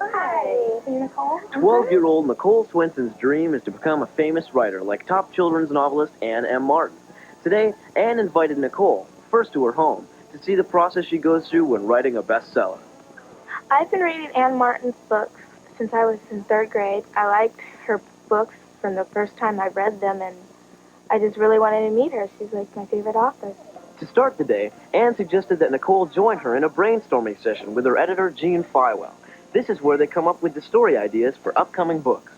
Hi. Are you Nicole? 12-year-old Nicole Swenson's dream is to become a famous writer like top children's novelist Anne M. Martin. Today, Anne invited Nicole, first to her home, to see the process she goes through when writing a bestseller. I've been reading Anne Martin's books since I was in third grade. I liked her books from the first time I read them, and I just really wanted to meet her. She's like my favorite author. To start the day, Anne suggested that Nicole join her in a brainstorming session with her editor, Jean Fywell. This is where they come up with the story ideas for upcoming books.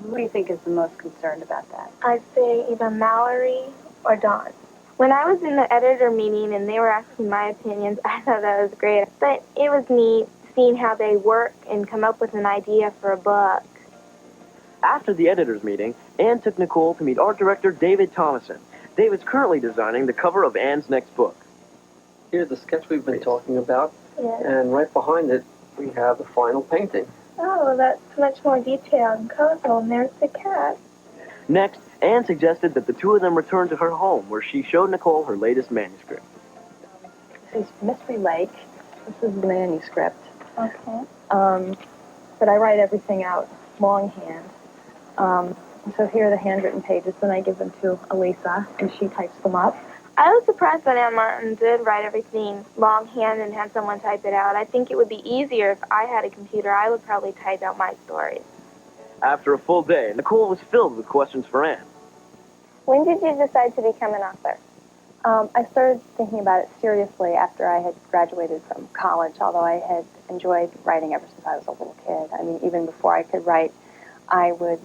Who do you think is the most concerned about that? I'd say either Mallory or Dawn. When I was in the editor meeting and they were asking my opinions, I thought that was great. But it was neat seeing how they work and come up with an idea for a book. After the editors' meeting, Anne took Nicole to meet art director David Thomason. David's currently designing the cover of Anne's next book. Here's the sketch we've been talking about, Yeah. and right behind it, we have the final painting. Oh, that's much more detailed and colorful, and there's the cat. Next, Anne suggested that the two of them return to her home, where she showed Nicole her latest manuscript. This is Mystery Lake. This is the manuscript. Okay. But I write everything out longhand. So here are the handwritten pages, then I give them to Elisa, and she types them up. I was surprised that Anne Martin did write everything longhand and had someone type it out. I think it would be easier if I had a computer. I would probably type out my stories. After a full day, Nicole was filled with questions for Anne. When did you decide to become an author? I started thinking about it seriously after I had graduated from college, although I had enjoyed writing ever since I was a little kid. I mean, even before I could write, I would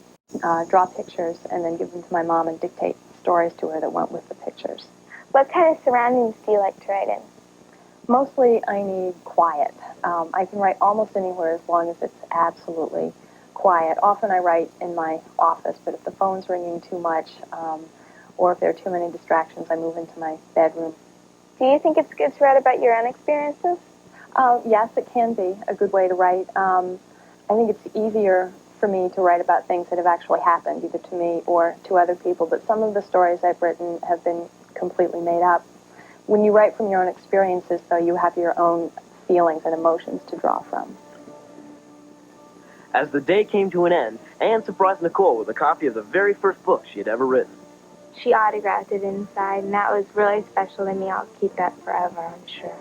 draw pictures and then give them to my mom and dictate stories to her that went with the pictures. What kind of surroundings do you like to write in? Mostly I need quiet. I can write almost anywhere as long as it's absolutely quiet. Often I write in my office, but if the phone's ringing too much, or if there are too many distractions, I move into my bedroom. Do you think it's good to write about your own experiences? Yes, it can be a good way to write. I think it's easier for me to write about things that have actually happened, either to me or to other people, but some of the stories I've written have been completely made up. When you write from your own experiences, though, you have your own feelings and emotions to draw from. As the day came to an end, Anne surprised Nicole with a copy of the very first book she had ever written. She autographed it inside, and that was really special to me. I'll keep that forever, I'm sure.